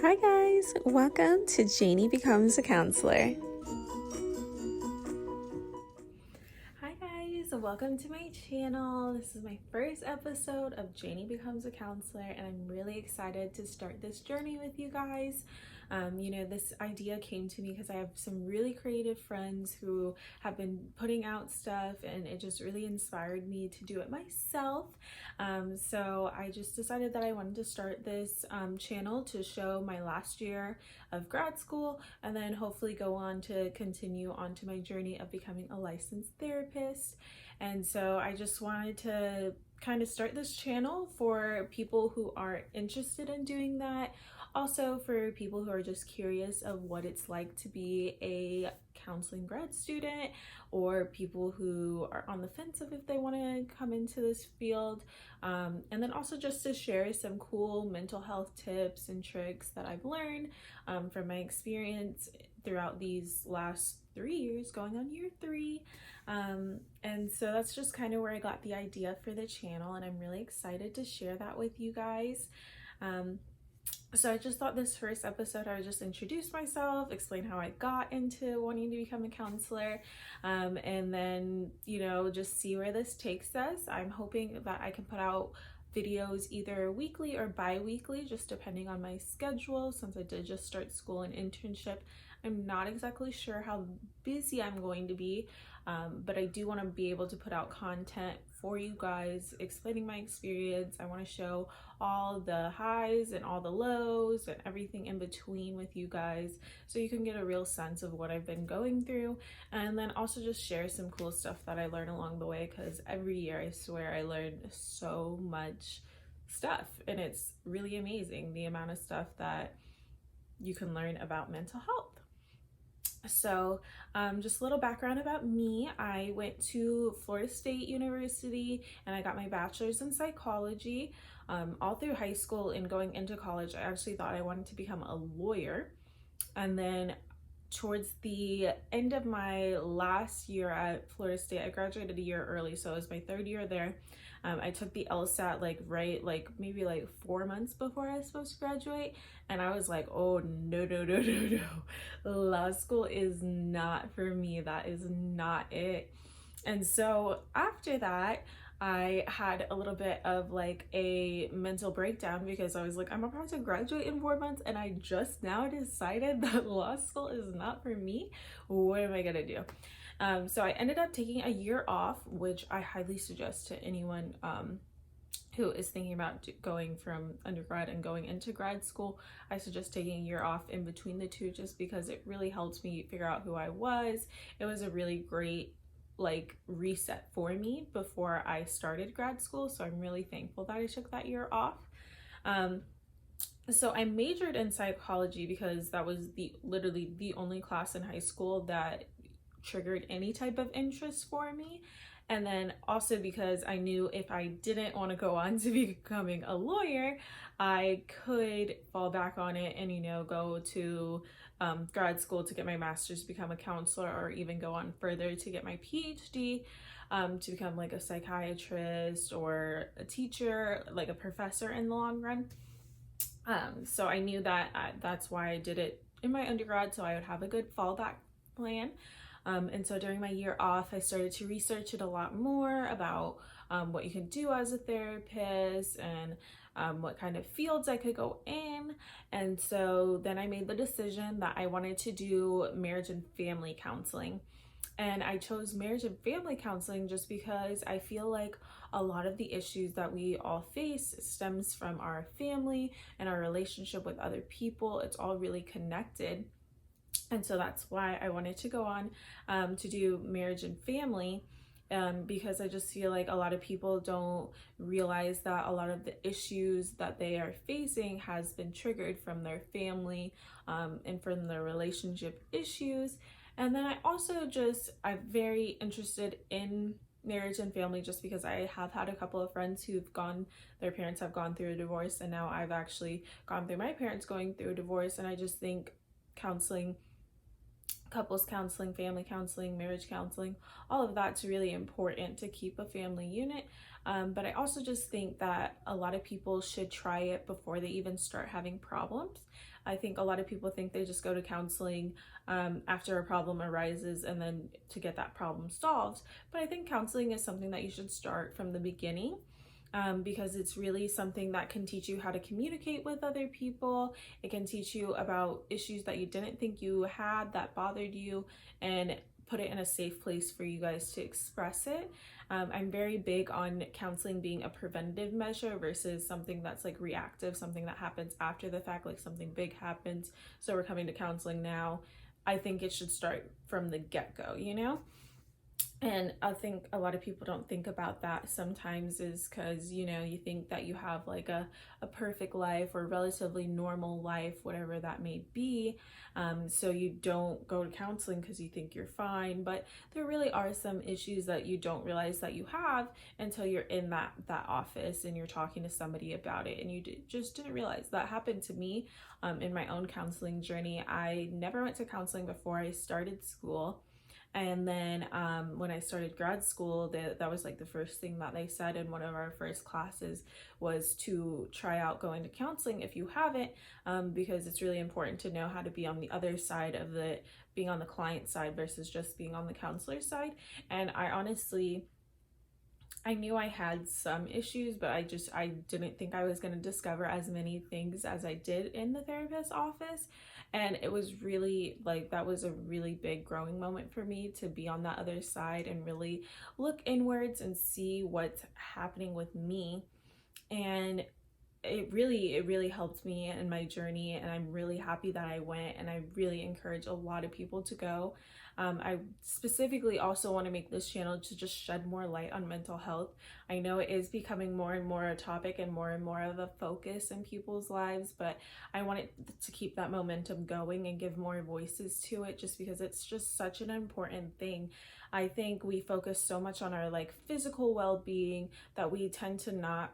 Hi guys, welcome to Janie Becomes a Counselor. Hi guys, welcome to my channel. This is my first episode of Janie Becomes a Counselor and I'm really excited to start this journey with you guys. This idea came to me because I have some really creative friends who have been putting out stuff and it just really inspired me to do it myself. So I just decided that I wanted to start this channel to show my last year of grad school and then hopefully go on to continue on to my journey of becoming a licensed therapist. And so I just wanted to kind of start this channel for people who are interested in doing that. Also for people who are just curious of what it's like to be a counseling grad student, or people who are on the fence of if they want to come into this field. And then also just to share some cool mental health tips and tricks that I've learned from my experience throughout these last 3 years, going on year 3. And so that's just kind of where I got the idea for the channel, and I'm really excited to share that with you guys. So I just thought this first episode I would just introduce myself, explain how I got into wanting to become a counselor, and then, just see where this takes us. I'm hoping that I can put out videos either weekly or bi-weekly, just depending on my schedule, since I did just start school and internship. I'm not exactly sure how busy I'm going to be, but I do want to be able to put out content for you guys explaining my experience. I want to show all the highs and all the lows and everything in between with you guys, so you can get a real sense of what I've been going through, and then also just share some cool stuff that I learned along the way, because every year I swear I learned so much stuff, and it's really amazing the amount of stuff that you can learn about mental health. So just a little background about me. I went to Florida State University and I got my bachelor's in psychology. All through high school and going into college, I actually thought I wanted to become a lawyer. And then towards the end of my last year at Florida State, I graduated a year early, so it was my third year there. I took the LSAT maybe 4 months before I was supposed to graduate, and I was like, oh no, law school is not for me. That is not it. And so after that, I had a little bit of a mental breakdown, because I was like, I'm about to graduate in 4 months and I just now decided that law school is not for me. What am I gonna do? So I ended up taking a year off, which I highly suggest to anyone who is thinking about going from undergrad and going into grad school. I suggest taking a year off in between the two, just because it really helped me figure out who I was. It was a really great reset for me before I started grad school, so I'm really thankful that I took that year off. So I majored in psychology because that was literally the only class in high school that triggered any type of interest for me. And then also because I knew if I didn't want to go on to becoming a lawyer, I could fall back on it and, go to grad school to get my master's, become a counselor, or even go on further to get my PhD, to become a psychiatrist or a teacher, a professor in the long run. So I knew that that's why I did it in my undergrad, so I would have a good fallback plan. And so during my year off, I started to research it a lot more about what you can do as a therapist, and what kind of fields I could go in. And so then I made the decision that I wanted to do marriage and family counseling. And I chose marriage and family counseling just because I feel like a lot of the issues that we all face stems from our family and our relationship with other people. It's all really connected. And so that's why I wanted to go on to do marriage and family, because I just feel like a lot of people don't realize that a lot of the issues that they are facing has been triggered from their family, and from their relationship issues. And then I'm very interested in marriage and family just because I have had a couple of friends their parents have gone through a divorce, and now I've actually gone through my parents going through a divorce, and I just think counseling couples counseling, family counseling, marriage counseling, all of that's really important to keep a family unit. But I also just think that a lot of people should try it before they even start having problems. I think a lot of people think they just go to counseling after a problem arises and then to get that problem solved. But I think counseling is something that you should start from the beginning. Because it's really something that can teach you how to communicate with other people. It can teach you about issues that you didn't think you had that bothered you, and put it in a safe place for you guys to express it. I'm very big on counseling being a preventative measure versus something that's like reactive, something that happens after the fact, like something big happens, so we're coming to counseling now. I think it should start from the get-go, you know? And I think a lot of people don't think about that sometimes, is because, you know, you think that you have like a perfect life or relatively normal life, whatever that may be. So you don't go to counseling because you think you're fine. But there really are some issues that you don't realize that you have until you're in that office and you're talking to somebody about it. And you just didn't realize. That happened to me in my own counseling journey. I never went to counseling before I started school. And then when I started grad school, that was like the first thing that they said in one of our first classes, was to try out going to counseling if you haven't, because it's really important to know how to be on the other side of the, being on the client side versus just being on the counselor side. And I knew I had some issues, but I didn't think I was going to discover as many things as I did in the therapist's office. And it was really like, that was a really big growing moment for me, to be on that other side and really look inwards and see what's happening with me. And it really helped me in my journey, and I'm really happy that I went, and I really encourage a lot of people to go. I specifically also want to make this channel to just shed more light on mental health. I know it is becoming more and more a topic and more of a focus in people's lives, but I want it to keep that momentum going and give more voices to it, just because it's just such an important thing. I think we focus so much on our like physical well-being that we tend to not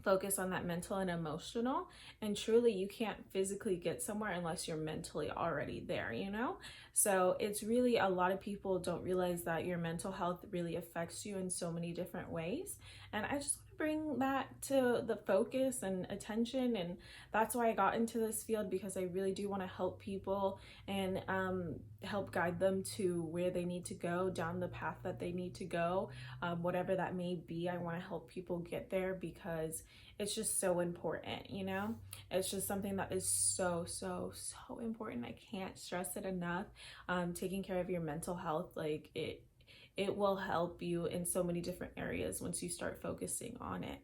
focus on that mental and emotional. And truly, you can't physically get somewhere unless you're mentally already there, you know? So it's really, a lot of people don't realize that your mental health really affects you in so many different ways. And I just want to bring that to the focus and attention. And that's why I got into this field, because I really do want to help people and help guide them to where they need to go, down the path that they need to go, whatever that may be. I want to help people get there, because it's just so important, you know? It's just something that is so important. I can't stress it enough. Taking care of your mental health, like it will help you in so many different areas once you start focusing on it.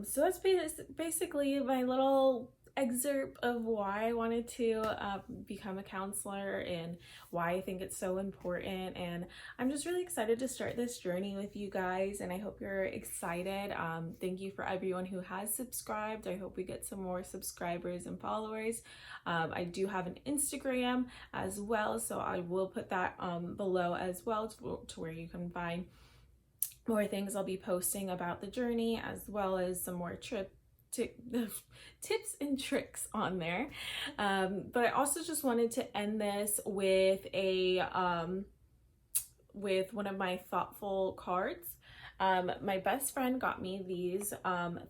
So that's basically my little excerpt of why I wanted to become a counselor and why I think it's so important. And I'm just really excited to start this journey with you guys, and I hope you're excited. Thank you for everyone who has subscribed. I hope we get some more subscribers and followers. I do have an Instagram as well, so I will put that below as well, to where you can find more things I'll be posting about the journey, as well as some more tips and tricks on there. But I also just wanted to end this with with one of my thoughtful cards. My best friend got me these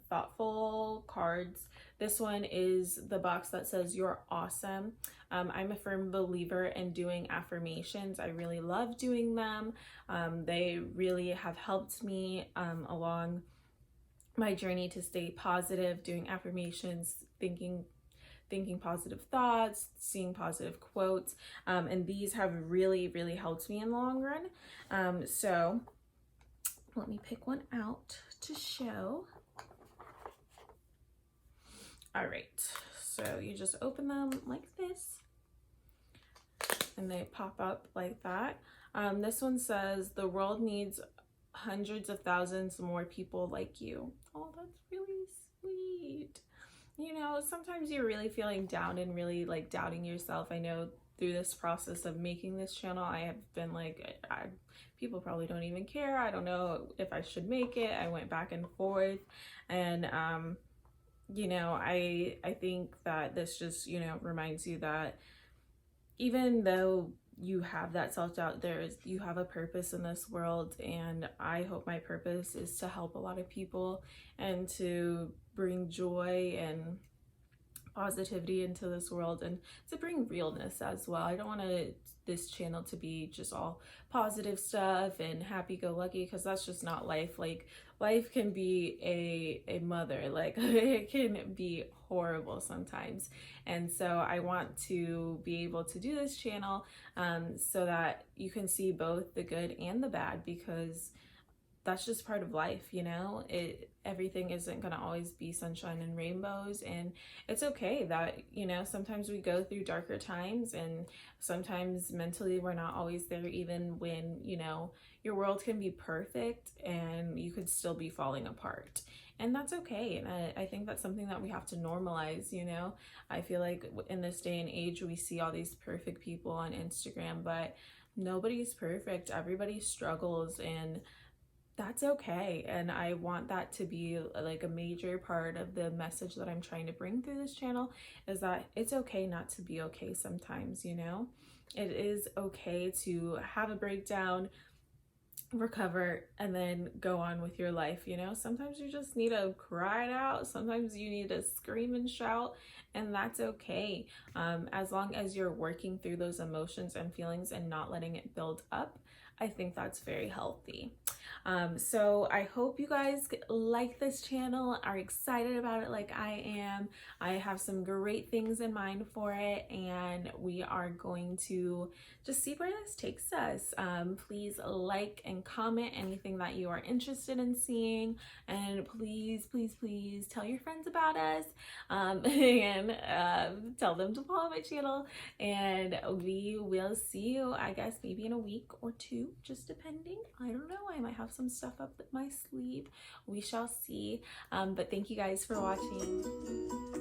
thoughtful cards. This one is the box that says "You're awesome." I'm a firm believer in doing affirmations. I really love doing them. They really have helped me along my journey to stay positive, doing affirmations, thinking positive thoughts, seeing positive quotes, and these have really helped me in the long run. So let me pick one out to show. All right, so you just open them like this, and they pop up like that. This one says, "The world needs hundreds of thousands more people like you." Oh, that's really sweet. You know, sometimes you're really feeling down and really like doubting yourself. I know through this process of making this channel, I have been like, people probably don't even care. I don't know if I should make it. I went back and forth, and you know, I think that this just, you know, reminds you that even though you have that self-doubt, you have a purpose in this world, and I hope my purpose is to help a lot of people and to bring joy and positivity into this world, and to bring realness as well. I don't want this channel to be just all positive stuff and happy-go-lucky, because that's just not life. Like, life can be a mother, like it can be horrible sometimes. And so I want to be able to do this channel so that you can see both the good and the bad, because that's just part of life, you know. Everything isn't going to always be sunshine and rainbows, and it's okay that, you know, sometimes we go through darker times, and sometimes mentally we're not always there, even when, you know, your world can be perfect and you could still be falling apart, and that's okay. And I think that's something that we have to normalize, you know. I feel like in this day and age we see all these perfect people on Instagram, but nobody's perfect. Everybody struggles, and that's okay. And I want that to be like a major part of the message that I'm trying to bring through this channel, is that it's okay not to be okay sometimes, you know. It is okay to have a breakdown, recover, and then go on with your life, you know. Sometimes you just need to cry it out, sometimes you need to scream and shout, and that's okay. As long as you're working through those emotions and feelings and not letting it build up, I think that's very healthy. So I hope you guys like this channel, are excited about it like I am. I have some great things in mind for it, and we are going to just see where this takes us. Please like and comment anything that you are interested in seeing, and please, please, please tell your friends about us, and tell them to follow my channel, and we will see you, I guess, maybe in a week or two, just depending. I don't know, I might have some stuff up my sleeve. We shall see. But thank you guys for watching.